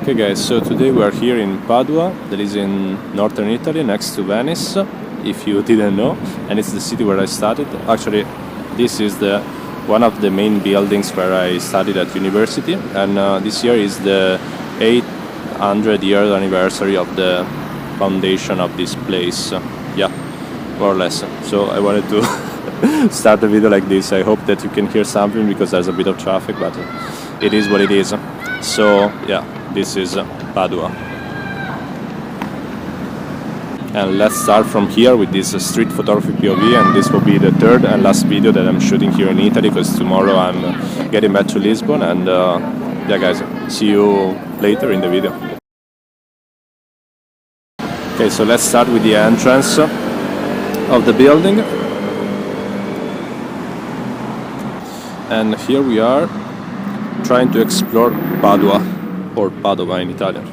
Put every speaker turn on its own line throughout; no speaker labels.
Okay guys, so today we are here in Padua, that is in northern Italy, next to Venice, if you didn't know, and it's the city where I studied. Actually, this is one of the main buildings where I studied at university, and this year is the 800-year anniversary of the foundation of this place. Yeah, more or less. So I wanted to start a video like this. I hope that you can hear something because there's a bit of traffic, but it is what it is. So yeah, this is Padua. And let's start from here with this street photography POV, and this will be the third and last video that I'm shooting here in Italy, because tomorrow I'm getting back to Lisbon, and yeah guys, see you later in the video. Okay, so let's start with the entrance of the building. And here we are trying to explore Padua, or Padova in Italian.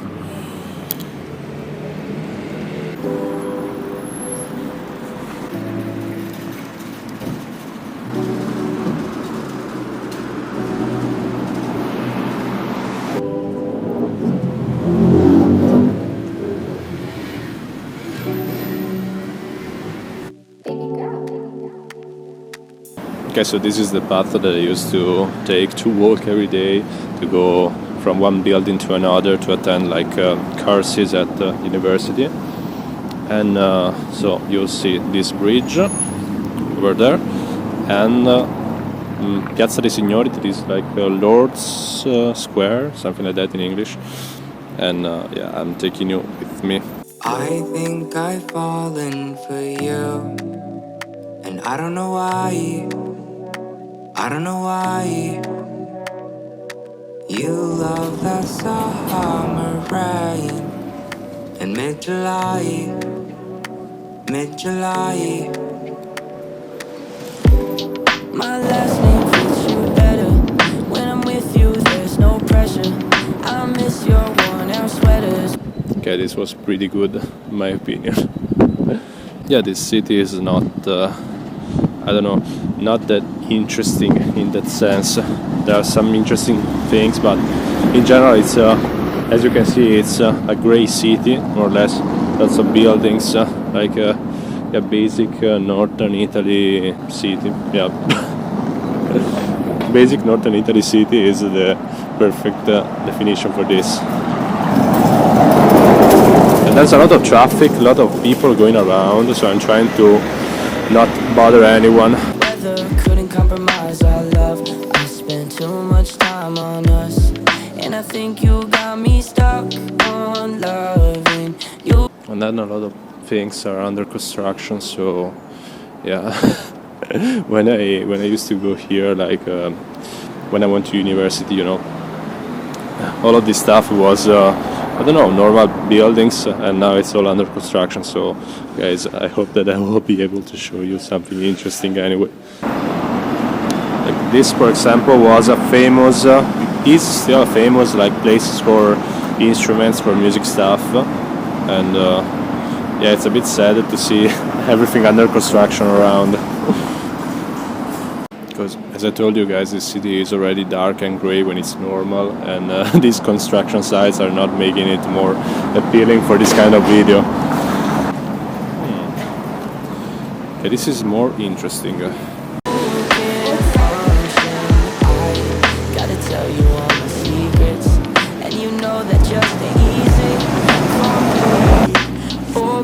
Okay, so this is the path that I used to take to walk every day, to go from one building to another to attend like courses at university. And so you'll see this bridge over there, and Piazza di Signoria, that is like Lord's Square, something like that in English. And yeah, I'm taking you with me.
I think I've fallen for you, and I don't know why. I don't know why. You love that summer rain in mid-July, mid-July. My last name fits you better. When I'm with you, there's no pressure. I miss your worn-out sweaters.
Okay, this was pretty good, in my opinion. Yeah, this city is not, I don't know, not that interesting in that sense. There are some interesting things, but in general it's, as you can see, it's a grey city, more or less. Lots of buildings, like a basic northern Italy city. Yeah, basic northern Italy city is the perfect definition for this. And there's a lot of traffic, a lot of people going around, so I'm trying to not bother anyone.
Couldn't compromise our love. I spent too much time on us, and I think you got me stuck on loving you.
And then a lot of things are under construction, so yeah. when I used to go here, like when I went to university, you know, all of this stuff was I don't know, normal buildings, and now it's all under construction. So guys, I hope that I will be able to show you something interesting anyway. Like this, for example, was a famous, is still a famous like places for instruments, for music stuff, and yeah, it's a bit sad to see everything under construction around. Because as I told you guys, this city is already dark and grey when it's normal, and these construction sites are not making it more appealing for this kind of video. Okay, this is more interesting.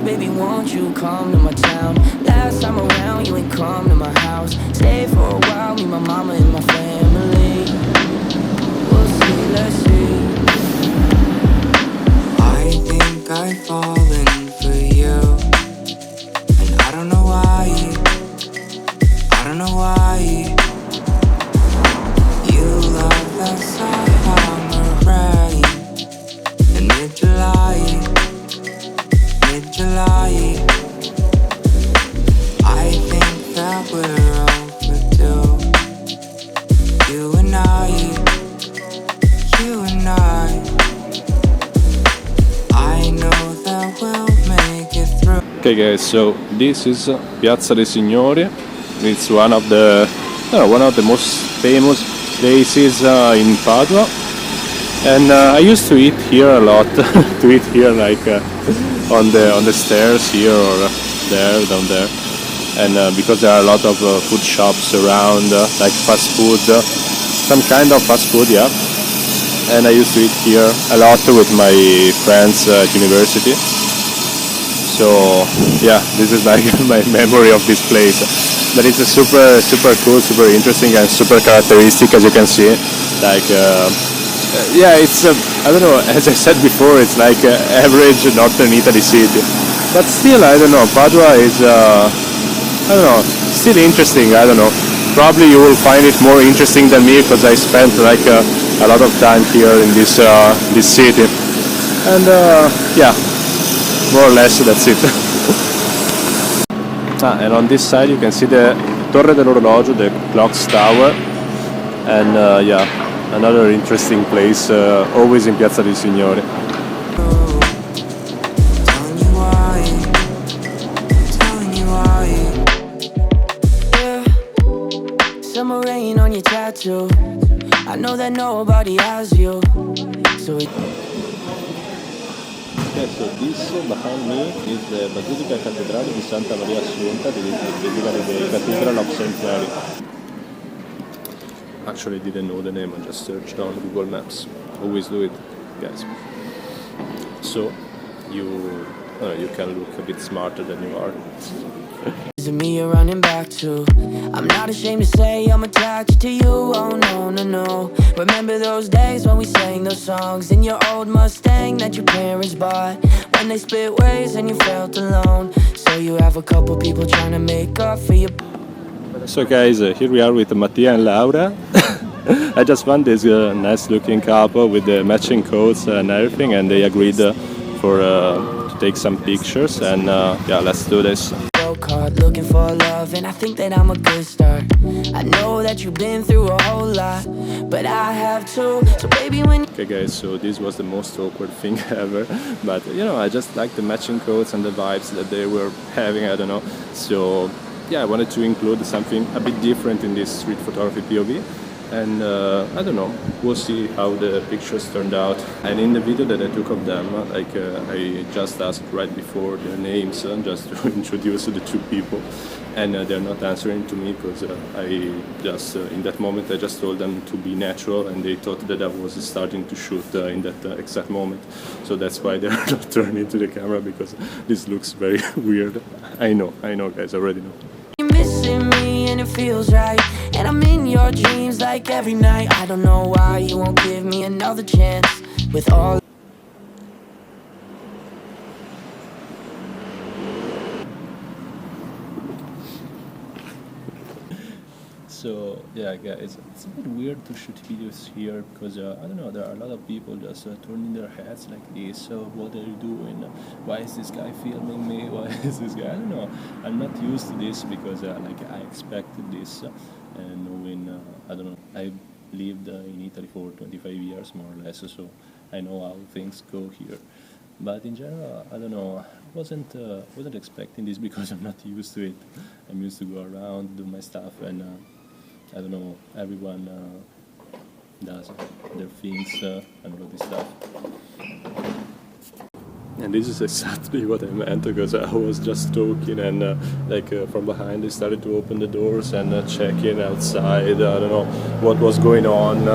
Baby, won't you come to my town? Last time around, you ain't come to my house. Stay for a while, meet my mama and my family. We'll see, let's see. I think I've fallen for you, and I don't know why. I don't know why. You love that summer rain in mid-July, mid-July. I think that we're overdue. You and I, you and I know that we'll make it through.
Okay guys, so this is Piazza di Signoria. It's one of the most famous places in Padua. And I used to eat here a lot, to eat here like on the stairs here or there, down there. And because there are a lot of food shops around, like fast food, some kind of fast food, yeah. And I used to eat here a lot with my friends at university. So yeah, this is like my memory of this place. But it's a super cool, super interesting, and super characteristic, as you can see. Like yeah, it's I don't know. As I said before, it's like average northern Italy city. But still, I don't know. Padua is I don't know, still interesting. I don't know. Probably you will find it more interesting than me because I spent like a lot of time here in this city. And yeah, more or less that's it. And on this side you can see the Torre dell'Orologio, the clock's tower, and yeah, another interesting place, always in Piazza di Signoria.
Summer rain on your tattoo. I know that nobody has you. So
Okay, so this behind me is the Basilica Cathedrale di Santa Maria Assunta, that is the Cathedral of St. Mary. Actually didn't know the name, I just searched on Google Maps. Always do it, guys. So you can look a bit smarter than you are.
is me you're running back to. I'm not ashamed to say I'm attached to you. Oh no, no, no. Remember those days when we sang those songs in your old Mustang that your parents bought, when they split ways and you felt alone. So you have a couple people trying to make up for your.
So guys, here we are with Mattia and Laura. I just found this nice looking couple with the matching coats and everything, and they agreed for to take some pictures, and yeah, let's do this.
Card looking for love, and I think that I'm a good start. I know that you've been through a whole lot, but I have too. So baby, when
okay guys, so this was the most awkward thing ever, but you know, I just like the matching coats and the vibes that they were having, I don't know. So yeah, I wanted to include something a bit different in this street photography POV. And I don't know, we'll see how the pictures turned out. And in the video that I took of them, like I just asked right before their names, just to introduce the two people, and they're not answering to me because I just in that moment I just told them to be natural, and they thought that I was starting to shoot in that exact moment. So that's why they're not turning to the camera, because this looks very weird. I know guys, I already know.
you're missing me and it feels right, and I'm in your dreams like every night. I don't know why you won't give me another chance with all.
So yeah guys, it's a bit weird to shoot videos here because I don't know, there are a lot of people just turning their heads like this. So what are you doing? Why is this guy filming me? Why is this guy? I don't know, I'm not used to this because like I expected this, and knowing I don't know, I lived in Italy for 25 years more or less, so I know how things go here. But in general, I don't know, wasn't expecting this because I'm not used to it. I'm used to go around, do my stuff, and I don't know, everyone does their things and all of this stuff. And this is exactly what I meant, because I was just talking, and like from behind they started to open the doors and checking outside. I don't know what was going on,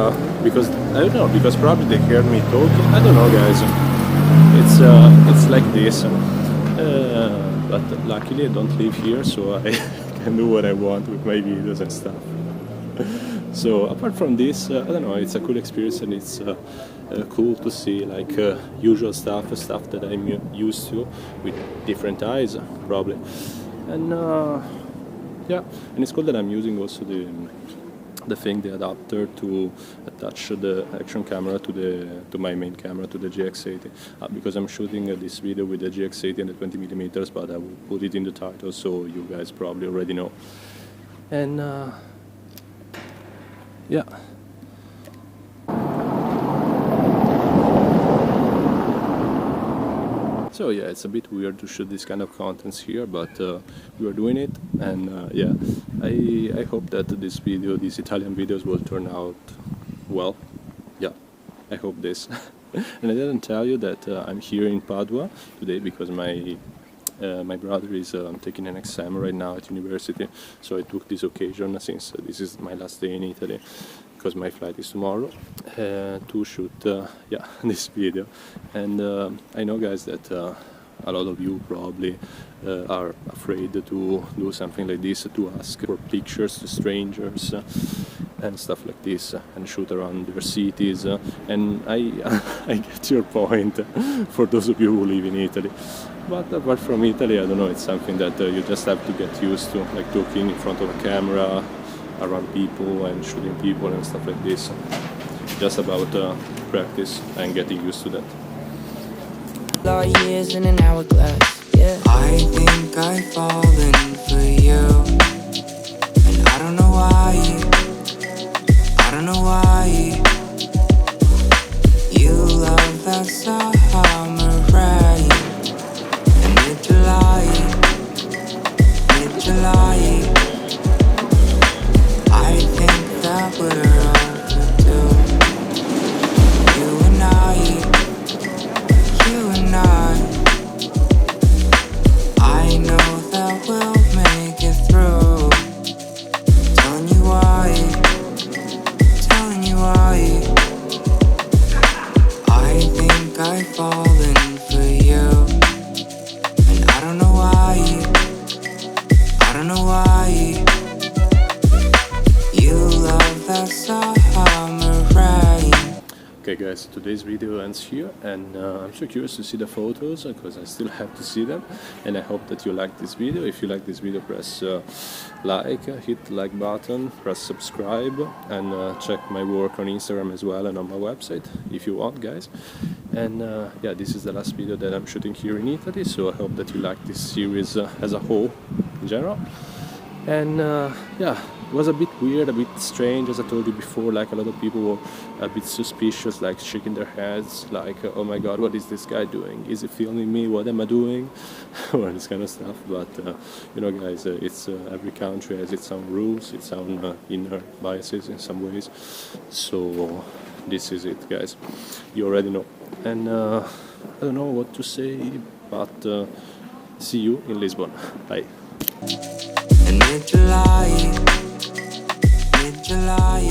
because I don't know, because probably they heard me talking. I don't know, guys. It's like this. But luckily I don't live here, so I can do what I want with my videos and stuff. So apart from this, I don't know, it's a cool experience, and it's cool to see like usual stuff that I'm used to with different eyes probably. And yeah, and it's cool that I'm using also the adapter to attach the action camera to my main camera, to the Gx80, because I'm shooting this video with the Gx80 and the 20mm, but I will put it in the title so you guys probably already know. And yeah. So yeah, it's a bit weird to shoot this kind of contents here, but we are doing it, and yeah, I hope that these Italian videos will turn out well. Yeah, I hope this. And I didn't tell you that I'm here in Padua today because my brother is taking an exam right now at university, so I took this occasion, since this is my last day in Italy, because my flight is tomorrow, to shoot this video. And I know, guys, that a lot of you probably are afraid to do something like this, to ask for pictures to strangers and stuff like this, and shoot around their cities, and I get your point for those of you who live in Italy. But apart from Italy, I don't know, it's something that you just have to get used to, like talking in front of a camera, around people and shooting people and stuff like this. Just about practice and getting used to that.
Years in an hourglass, yeah. I think I've fallen for you, and I don't know why. I don't know why. You love that summer rain in mid-July, mid-July. I think that we're overdue. You and I. I know that we'll make it through. Telling you why, telling you why. I think I've fallen for you, and I don't know why, I don't know why. You love that summer rain.
Okay guys, today's video ends here, and I'm so curious to see the photos because I still have to see them, and I hope that you like this video. If you like this video, press like, hit the like button, press subscribe, and check my work on Instagram as well and on my website if you want, guys. And yeah, this is the last video that I'm shooting here in Italy, so I hope that you like this series as a whole in general. And yeah, it was a bit weird, a bit strange, as I told you before. Like, a lot of people were a bit suspicious, like shaking their heads, like, oh my god, what is this guy doing? Is he filming me? What am I doing? Or this kind of stuff. But you know, guys, it's every country has its own rules, its own inner biases in some ways. So this is it, guys. You already know. And I don't know what to say, but see you in Lisbon. Bye.
In mid-July, mid-July.